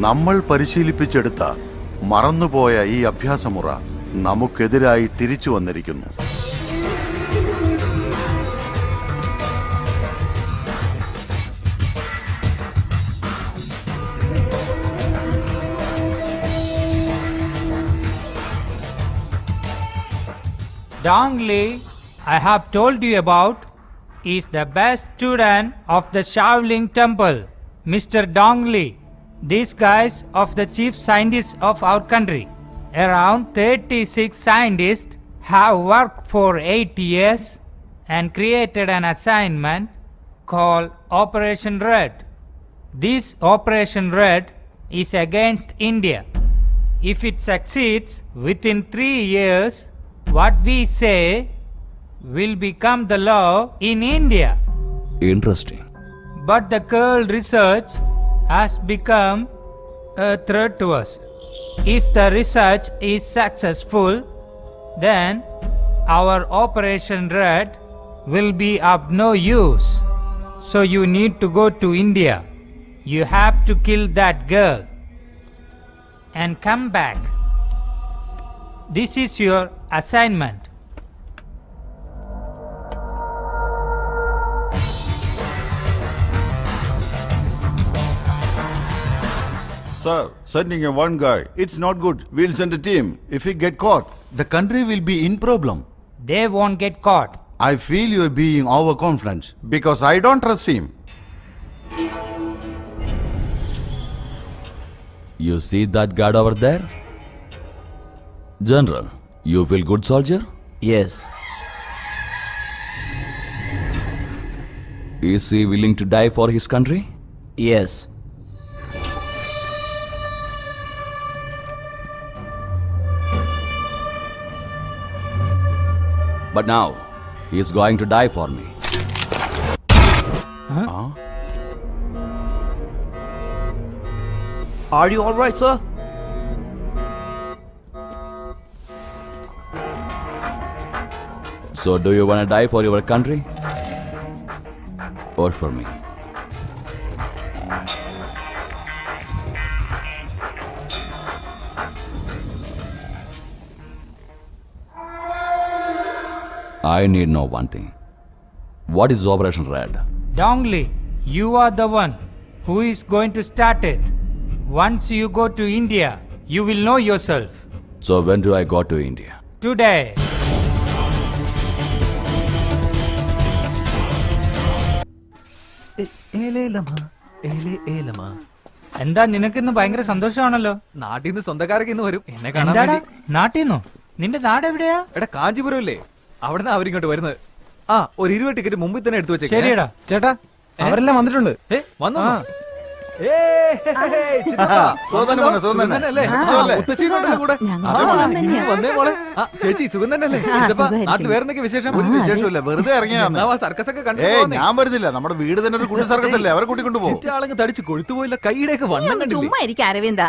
നമ്മൾ പരിശീലിപ്പിച്ചെടുത്ത മറന്നുപോയ ഈ അഭ്യാസമുറ നമുക്കെതിരായി തിരിച്ചു വന്നിരിക്കുന്നു. Dong Li, I have told you about, is the best student of the Shaolin Temple, Mr. Dong Li. These guys of the chief scientists of our country. Around 36 scientists have worked for 8 years and created an assignment called Operation Red. This Operation Red is against India. If it succeeds within 3 years, what we say will become the law in India. Interesting. But the curl research has become a threat to us. If the research is successful, then our Operation Red will be of no use. So you need to go to India. You have to kill that girl and come back. This is your assignment. Sir, sending a one guy, it's not good. We'll send a team. If we get caught, the country will be in problem. They won't get caught. I feel you are being overconfident because I don't trust him. You see that guard over there? General, you feel good soldier? Yes. Is he willing to die for his country? Yes. But now, he is going to die for me. Are you alright, sir? So do you want to die for your country? Or for me? I need know one thing. What is Operation Red? Dong Li, you are the one who is going to start it. Once you go to India, you will know yourself. So when do I go to India? Today. എന്താ നിനക്കിന്ന് ഭയങ്കര സന്തോഷമാണല്ലോ? നാട്ടിൽ നിന്ന് സ്വന്തക്കാരൊക്കെ ഇന്ന് വരും എന്നെ കാണാൻ എന്താടാ വേണ്ടി. നാട്ടിന്നോ? നിന്റെ നാട് എവിടെയാ? എടാ കാഞ്ചീപുരം ഇല്ലേ, അവിടുന്ന് അവരിങ്ങോട്ട് വരുന്നത്. ആ ഒരു 20 ടിക്കറ്റ് മുമ്പിൽ തന്നെ എടുത്തു വെച്ചേ. ശരിയെടാ. ചേട്ടാ അവരെല്ലാം വന്നിട്ടുണ്ട്. വന്നു. ചേച്ചി സുഖം തന്നെയല്ലേ? നാട്ടിൽ വേറെന്തൊക്കെ വിശേഷം? ഒരു വിശേഷമില്ല, വെറുതെ ഇറങ്ങിയാണ്. സർക്കസ് ഒക്കെ ഞാൻ വരുന്നില്ല, നമ്മുടെ വീട് തന്നെ ഒരു കുട്ടി സർക്കസ് അല്ലേ, അവരെ കൂട്ടിക്കൊണ്ട് പോകും. ചുറ്റാളങ്ങ് തടിച്ചു കൊഴുത്തുപോയില്ല, കൈയുടെയൊക്കെ വണ്ണം കണ്ടില്ലേ? ചുമ്മാ ഇരിക്കും അരവിന്ദ.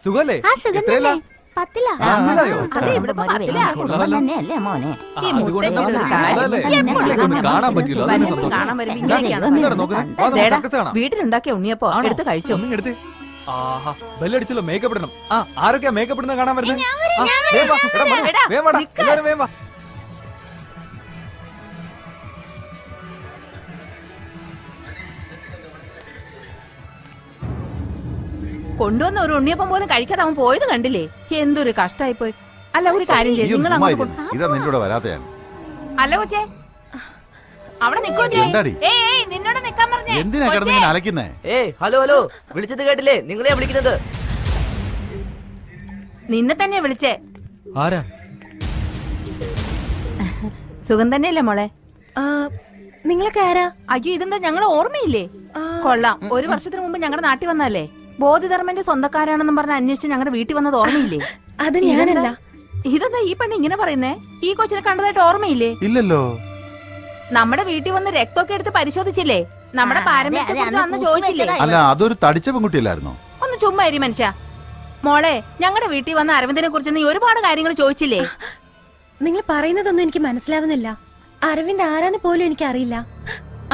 സുഖല്ലേ? എത്രയിലാ? 10ലാ. പത്തിലായോ? അതെ, ഇവിടെ ഇപ്പൊ 10ലാ. തന്നെയല്ലേ മോനെ? ഈ മുത്തശ്ശിയുടെ അതല്ലേ? എപ്പോഴും കാണാൻ പറ്റില്ല, അതാണ് സന്തോഷം. കാണാൻ വരുമ്പോ ഇങ്ങനെയൊക്കെയാണ്. ഇങ്ങോട്ട് നോക്കുന്നത്. വാ, നമുക്ക് സർക്കസ് കാണാം. വീട്ടിലുണ്ടാക്കിയ ഉണ്ണിയപ്പോ ആണോ? എടുത്ത് കഴിച്ചു. ഒന്നും എടുത്ത്. ആഹാ, ബെല്ലടിച്ചല്ലോ, മേക്കപ്പ് ഇടണം. ആരൊക്കെയാ മേക്കപ്പ് ഇടുന്ന കാണാൻ വരുന്നത്? എല്ലാരും വേം വാ. കൊണ്ടുവന്ന ഒരു ഉണ്ണിയപ്പം പോലും കഴിക്കാതെ അവൻ പോയത് കണ്ടില്ലേ? എന്തൊരു കഷ്ടായി പോയി. അല്ല ഒരു കാര്യം ചെയ്യും, നിങ്ങൾ അങ്ങോട്ട് ഇതാ നിന്റെ കൂടെ വരാത്തയാണ്. അല്ല കൊച്ചേ, അവിടെ നിക്കോ. നിന്നോട് നിക്കാൻ പറഞ്ഞേ. എന്തിനാ കിടന്നിങ്ങനെ അലക്കുന്നേ? ഹലോ ഹലോ, വിളിച്ചത് കേട്ടില്ലേ? നിങ്ങളെയാ വിളിക്കുന്നത്. നിന്നെ തന്നെയാ വിളിച്ചേ. ആരാ? സുഖം തന്നെയല്ലേ മോളെ? നിങ്ങളൊക്കെ ആരാ? അയ്യോ, ഇതെന്താ ഞങ്ങളെ ഓർമ്മയില്ലേ? കൊള്ളാം, 1 വർഷത്തിന് മുമ്പ് ഞങ്ങളുടെ നാട്ടിൽ വന്നല്ലേ. ബോധിധർമ്മന്റെ സ്വന്തക്കാരാണെന്നും പറഞ്ഞ് അന്വേഷിച്ച് ഞങ്ങളുടെ വീട്ടിൽ വന്നത് ഓർമ്മയില്ലേ? അത് ഞാനല്ല. ഇതെന്താ ഈ പെണ്ണ് ഇങ്ങനെ പറയുന്നേ? ഈ കൊച്ചിനെ കണ്ടതായിട്ട് ഓർമ്മയില്ലേ? ഇല്ലല്ലോ. നമ്മുടെ വീട്ടിൽ വന്ന് രക്തമൊക്കെ എടുത്ത് പരിശോധിച്ചില്ലേ? നമ്മുടെ പാരമ്പര്യത്തെ കുറിച്ച് അന്ന് ചോദിച്ചില്ലേ? അല്ല, അതൊരു തടിച്ച പെൺകുട്ടിയല്ലായിരുന്നോ? ഒന്ന് ചുമ്മാ ഇരി മനുഷ്യ. മോളെ, ഞങ്ങളുടെ വീട്ടിൽ വന്ന അരവിന്ദനെ കുറിച്ച് നീ ഒരുപാട് കാര്യങ്ങൾ ചോദിച്ചില്ലേ? നിങ്ങൾ പറയുന്നതൊന്നും എനിക്ക് മനസ്സിലാവുന്നില്ല. അരവിന്ദ് ആരാന്ന് പോലും എനിക്ക് അറിയില്ല.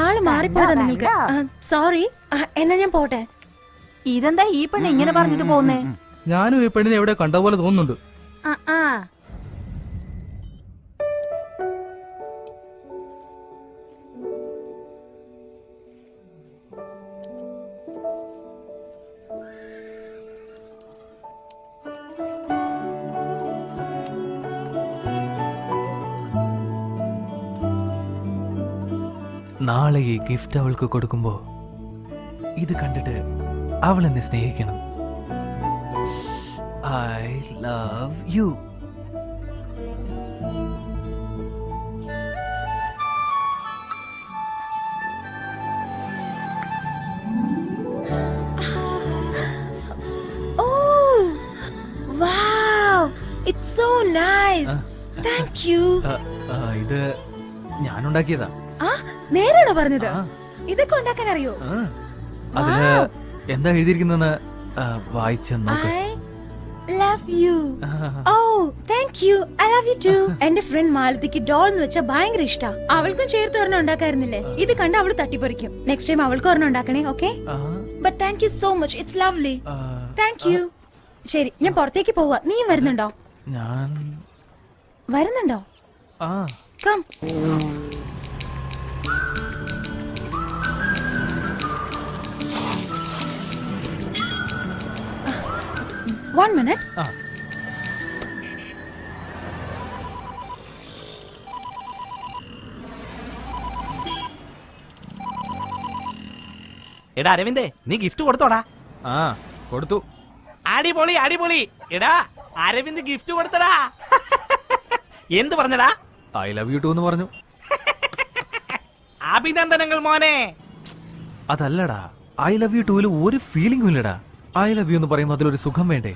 ആള് മാറിപ്പോയതാ നിങ്ങൾക്ക്. സോറി. എന്നാ ഞാൻ പോട്ടെ. ഇതെന്താ ഈ പെണ്ണ് ഇങ്ങനെ പറഞ്ഞിട്ട് പോകുന്നേ? ഞാനും ഈ പെണ്ണിനെ എവിടെ കണ്ട പോലെ തോന്നുന്നുണ്ട്. ആ ആ നാളെ ഈ ഗിഫ്റ്റ് അവൾക്ക് കൊടുക്കുമ്പോ ഇത് കണ്ടിട്ട് അവൾ എന്നെ സ്നേഹിക്കണം. I love you. Oh, wow, it's so nice. Thank you. ഇത് ഞാനുണ്ടാക്കിയതാ. ആ, നേരാണോ പറഞ്ഞത്? ഇതൊക്കെ ഉണ്ടാക്കാൻ അറിയോ? അതില് എന്താ എഴുതിയിരിക്കുന്നെന്ന് വായിച്ചു നോക്ക്. I love you. Oh, thank you. I love you too. എന്റെ ഫ്രണ്ട് മാലതിക്ക് ഡോൾ എന്ന് വെച്ചാൽ ഭയങ്കര ഇഷ്ടാ. അവൾക്കും ചേർത്ത് ഒരെണ്ണം ഉണ്ടാക്കായിരുന്നില്ലേ? ഇത് കണ്ട് അവള് തട്ടിപ്പറിക്കും. നെക്സ്റ്റ് ടൈം അവൾക്ക് ഒരെണ്ണം ഉണ്ടാക്കണേ, okay? But thank you so much. It's lovely. Thank you. ശരി, ഞാൻ പുറത്തേക്ക് പോവാ. നീയും വരുന്നുണ്ടോ? ഞാൻ വരുന്നുണ്ടോ? കം. One minute. എടാ അരവിന്ദേ, നീ ഗിഫ്റ്റ് കൊടുത്തോടാ? കൊടുത്തു. അടിപൊളി അടിപൊളി. എടാ അരവിന്ദ് ഗിഫ്റ്റ് കൊടുത്തടാ. എന്ത് പറഞ്ഞടാ? ഐ ലവ് യു ടു എന്ന് പറഞ്ഞു. അഭിനന്ദനങ്ങൾ മോനെ. അതല്ലടാ, ഐ ലവ് യു ടൂല് ഒരു ഫീലിംഗും ഇല്ലടാ. ഐ ലവ് യു എന്ന് പറയുമ്പോൾ അതിലൊരു സുഖം വേണ്ടേ?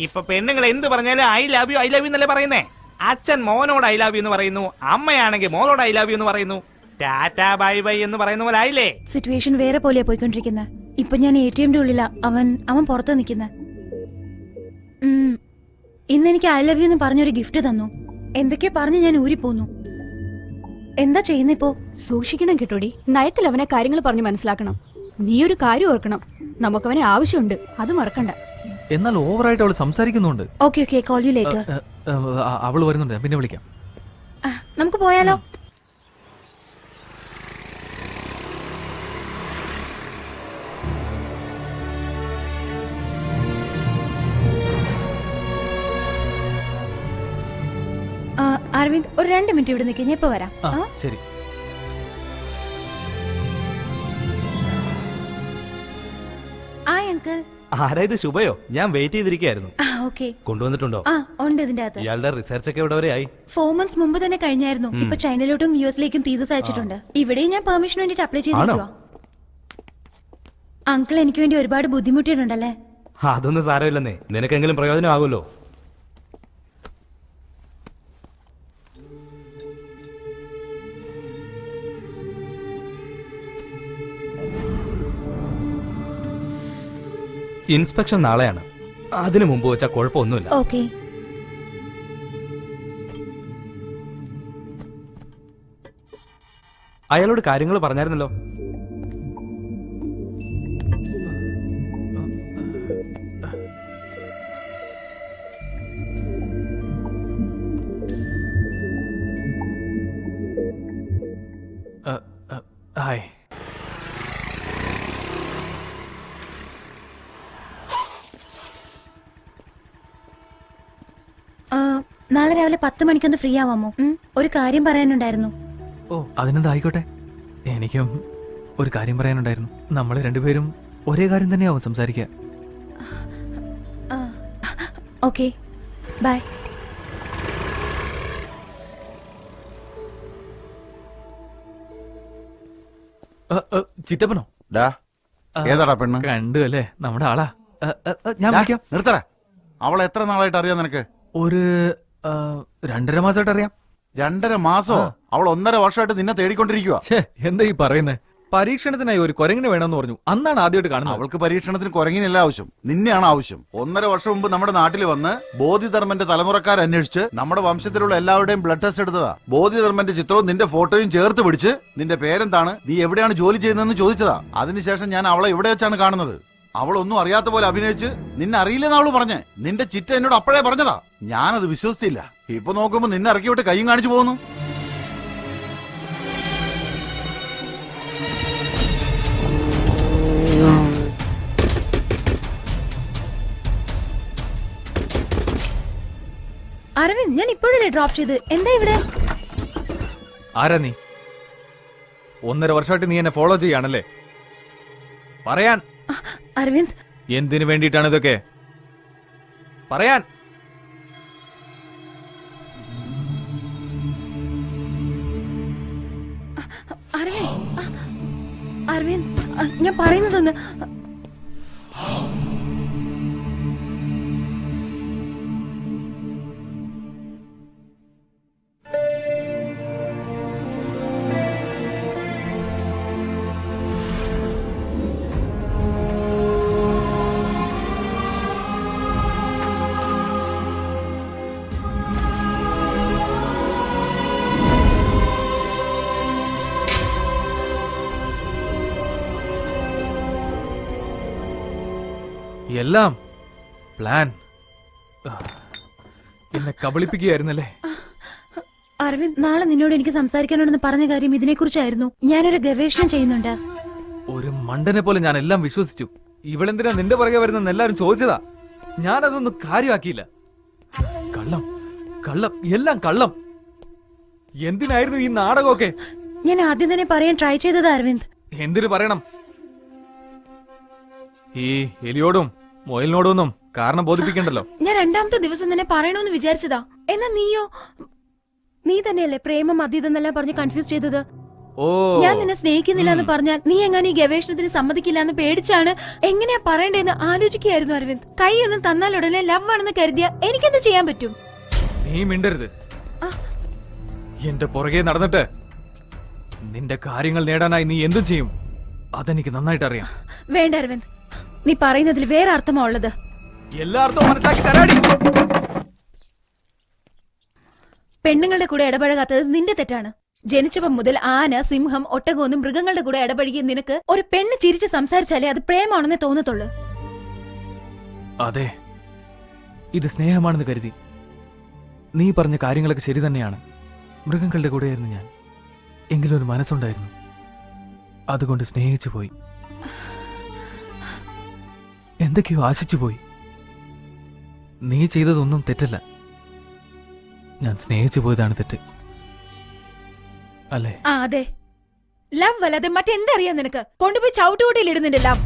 ഇപ്പൊ പെണ്ണുങ്ങൾ എന്ത് പറഞ്ഞാലും ഐ ലവ് യു എന്നല്ലേ പറയുന്നേ. അച്ഛൻ മോനോട് ഐ ലവ് യു എന്ന് പറയുന്നു, അമ്മയാണെങ്കിൽ മോനോട് ഐ ലവ് യു എന്ന് പറയുന്നു. ടാറ്റാ ബൈ ബൈ എന്ന് പറയുന്ന പോലെ ആയില്ലേ? സിറ്റുവേഷൻ വേറെ പോലെയാ പോയിക്കൊണ്ടിരിക്കുന്നത്. ഇപ്പൊ ഞാൻ ATMന്റെ ഉള്ളിലാ, അവൻ പുറത്ത് നിൽക്കുന്നത്. ഇന്ന് എനിക്ക് ഐ ലവ് യു എന്ന് പറഞ്ഞൊരു ഗിഫ്റ്റ് തന്നു. എന്തൊക്കെയോ പറഞ്ഞ് ഞാൻ ഊരിപ്പോന്നു. എന്താ ചെയ്യുന്നിപ്പോ? സൂക്ഷിക്കണം കേട്ടോടി. നയത്തിൽ അവനെ കാര്യങ്ങൾ പറഞ്ഞ് മനസ്സിലാക്കണം. നീ ഒരു കാര്യം ഓർക്കണം, നമുക്കവനെ ആവശ്യമുണ്ട്, അത് മറക്കണ്ട. എന്നാൽ ഓവറായിട്ട് അവൾ സംസാരിക്കുന്നുണ്ട്. Okay okay, call you later. അവൾ വരുന്നുണ്ട്, ഞാൻ പിന്നെ വിളിക്കാം. നമുക്ക് പോയാലോ? അരവിന്ദ്, ഒരു 2 മിനിറ്റ് ഇവിടെ നിൽക്കുക, ഞാൻ ഇപ്പൊ വരാം. ശരി. അങ്കിൾ. ആരാ ഇത്? ശുഭയോ? ഞാൻ വെയിറ്റ് ചെയ്തിരിക്കുകയായിരുന്നു. ഓക്കെ. കൊണ്ടുവന്നിട്ടുണ്ടോ? ഉണ്ട് ഇതിന്റെ അകത്ത്. ഇയാളുടെ റിസർച്ച് ഒക്കെ എവിടെ വരെ ആയി? 4 months മുമ്പ് തന്നെ കഴിഞ്ഞായിരുന്നു. ഇപ്പൊ ചൈനയിലോട്ടും US-ലേക്കും തീസസ് അയച്ചിട്ടുണ്ട്. ഇവിടെയും ഞാൻ പെർമിഷൻ വേണ്ടിട്ട് അപ്ലൈ ചെയ്തിരിക്കുക. അങ്കിൾ എനിക്ക് വേണ്ടി ഒരുപാട് ബുദ്ധിമുട്ടിയിട്ടുണ്ടല്ലേ? അതൊന്നും സാരമില്ലെന്നേ, നിനക്കെങ്കിലും പ്രയോജനമാകുമല്ലോ. ഇൻസ്പെക്ഷൻ നാളെയാണ്. അതിനു മുമ്പ് വെച്ചാൽ കുഴപ്പമൊന്നുമില്ല. ഓക്കെ. അയാളോട് കാര്യങ്ങൾ പറഞ്ഞായിരുന്നല്ലോ. ഹായ്. നാളെ രാവിലെ 10 മണിക്കൊന്ന് ഫ്രീ ആവാമോ? ഒരു കാര്യം പറയാനുണ്ടായിരുന്നു. ഓ, അതിനെന്താ, ആയിക്കോട്ടെ. എനിക്കും ഒരു കാര്യം പറയാനുണ്ടായിരുന്നു. നമ്മൾ രണ്ടുപേരും ഒരേ കാര്യം തന്നെയാവും സംസാരിക്കുക. Okay, bye. ചിറ്റപ്പനോ? ഏതാടാ പെണ്ണ്? കണ്ടു അല്ലേ, നമ്മുടെ ആളാ. ഞാൻ വിളിക്കാം. നിർത്തറ. അവളെ എത്ര നാളായിട്ട് അറിയാം നിനക്ക്? ഒരു 2.5 മാസമായിട്ട് അറിയാം. 2.5 മാസോ? അവൾ 1.5 വർഷമായിട്ട് നിന്നെ തേടിക്കൊണ്ടിരിക്കുക. എന്താ ഈ പറയുന്നത്? പരീക്ഷണത്തിനായി ഒരു കുരങ്ങിന് വേണമെന്ന് പറഞ്ഞു. അന്നാണ് ആദ്യമായിട്ട് കാണുന്നത്. അവൾക്ക് പരീക്ഷണത്തിന് കുരങ്ങിനല്ല ആവശ്യം, നിന്നെയാണ് ആവശ്യം. 1.5 വർഷം മുമ്പ് നമ്മുടെ നാട്ടിൽ വന്ന് ബോധിധർമ്മന്റെ തലമുറക്കാരന്വേഷിച്ച് നമ്മുടെ വംശത്തിലുള്ള എല്ലാവരുടെയും ബ്ലഡ് ടെസ്റ്റ് എടുത്തതാ. ബോധിധർമ്മന്റെ ചിത്രവും നിന്റെ ഫോട്ടോയും ചേർത്ത് പിടിച്ച് നിന്റെ പേരെന്താണ്, നീ എവിടെയാണ് ജോലി ചെയ്യുന്നതെന്ന് ചോദിച്ചതാ. അതിനുശേഷം ഞാൻ അവളെ ഇവിടെ വെച്ചാണ് കാണുന്നത്. അവളൊന്നും അറിയാത്ത പോലെ അഭിനയിച്ച് നിന്നെ അറിയില്ലെന്ന് അവള് പറഞ്ഞേ. നിന്റെ ചിറ്റ എന്നോട് അപ്പോഴേ പറഞ്ഞതാ. ഞാനത് വിശ്വസിച്ചില്ല. ഇപ്പൊ നോക്കുമ്പോ നിന്നെ ഇറക്കി വിട്ട് കൈയും കാണിച്ചു പോകുന്നു. അരവിന്ദ്, ഞാൻ ഇപ്പോഴല്ലേ ഡ്രോപ്പ് ചെയ്ത്. എന്താ ഇവിടെ? ആരാ നീ? 1.5 വർഷമായിട്ട് നീ എന്നെ ഫോളോ ചെയ്യാണല്ലേ? പറയാൻ. അരവിന്ദ്, എന്തിനു വേണ്ടിയിട്ടാണ് ഇതൊക്കെ? പറയാൻ. അരവിന്ദ്, അരവിന്ദ്, ഞാൻ പറയുന്നതൊന്ന്. എല്ലാം പ്ലാൻ. എന്നെ കബളിപ്പിക്കുകയായിരുന്നല്ലേ? അരവിന്ദ്, നാളെ നിന്നോട് എനിക്ക് സംസാരിക്കാനുണ്ടെന്ന് പറഞ്ഞ കാര്യം ഇതിനെക്കുറിച്ചായിരുന്നു. ഞാനൊരു ഗവേഷണം ചെയ്യുന്നുണ്ട്. ഒരു മണ്ടനെ പോലെ ഞാൻ എല്ലാം വിശ്വസിച്ചു. ഇവളെന്തിനാ നിന്റെ പുറകെ വരുന്നെന്ന് എല്ലാരും ചോദിച്ചതാ. ഞാനതൊന്നും കാര്യമാക്കിയില്ല. കള്ളം, കള്ളം, എല്ലാം കള്ളം. എന്തിനായിരുന്നു ഈ നാടകമൊക്കെ? ഞാൻ ആദ്യം തന്നെ പറയാൻ ട്രൈ ചെയ്തത് അരവിന്ദ്. എന്തിനു പറയണം? ഈ എലിയോടും മൊയലിനോടൊന്നും കാരണം ബോധിപ്പിക്കണ്ടല്ലോ. ഞാൻ 2ാമത്തെ ദിവസം തന്നെ പറയണമെന്ന് വിചാരിച്ചതാ. എന്നാ നീയോ? നീ തന്നെയല്ലേ പ്രേമം അതീതെന്നെല്ലാം പറഞ്ഞ് കൺഫ്യൂസ് ചെയ്തത്? ഓ, ഞാൻ നിന്നെ സ്നേഹിക്കുന്നില്ല എന്ന് പറഞ്ഞാൽ നീ എങ്ങനെ ഈ ഗവേഷണത്തിന് സമ്മതിക്കില്ല എന്ന് പേടിച്ചാണ് എങ്ങനെയാ പറയണ്ടേന്ന് ആലോചിക്കുകയായിരുന്നു അരവിന്ദ്. കൈയൊന്നും തന്നാൽ ഉടനെ ലവ് ആണെന്ന് കരുതിയ എനിക്കെന്ത് ചെയ്യാൻ പറ്റും? നീ മിണ്ടരുത്. എന്റെ പുറകെ നടന്നിട്ട് നിന്റെ കാര്യങ്ങൾ നേടാനായി നീ എന്തും ചെയ്യും. അതെനിക്ക് നന്നായിട്ട് അറിയാം. വേണ്ട അരവിന്ദ്, നീ പറയുന്നതിൽ വേറെ അർത്ഥമാ ഉള്ളത്. എല്ലാ അർത്ഥവും മനസ്സിലാക്കി തരാടി. പെണ്ണുങ്ങളുടെ കൂടെ ഇടപഴകാത്തത് നിന്റെ തെറ്റാണ്. ജനിച്ചപ്പം മുതൽ ആന, സിംഹം, ഒട്ടകമൊന്നും മൃഗങ്ങളുടെ കൂടെ ഇടപഴകിയ നിനക്ക് ഒരു പെണ്ണ് ചിരിച്ച് സംസാരിച്ചാലേ അത് പ്രേമാണെന്നേ തോന്നത്തുള്ളൂ. അതെ, ഇത് സ്നേഹമാണെന്ന് കരുതി. നീ പറഞ്ഞ കാര്യങ്ങളൊക്കെ ശരി തന്നെയാണ്. മൃഗങ്ങളുടെ കൂടെയായിരുന്നു ഞാൻ. എങ്കിലും ഒരു മനസ്സുണ്ടായിരുന്നു. അതുകൊണ്ട് സ്നേഹിച്ചു പോയി. എന്തൊക്കെയോ ആശിച്ചു പോയി. നീ ചെയ്തതൊന്നും തെറ്റല്ല. ഞാൻ സ്നേഹിച്ചു പോയതാണ് തെറ്റ്, അല്ലേ? അതെ, ലവ് അല്ലാതെ മറ്റെന്തറിയാം നിനക്ക്? കൊണ്ടുപോയി ചവിട്ടുകൂട്ടിയിൽ ഇടുന്നുണ്ട് ലവ്.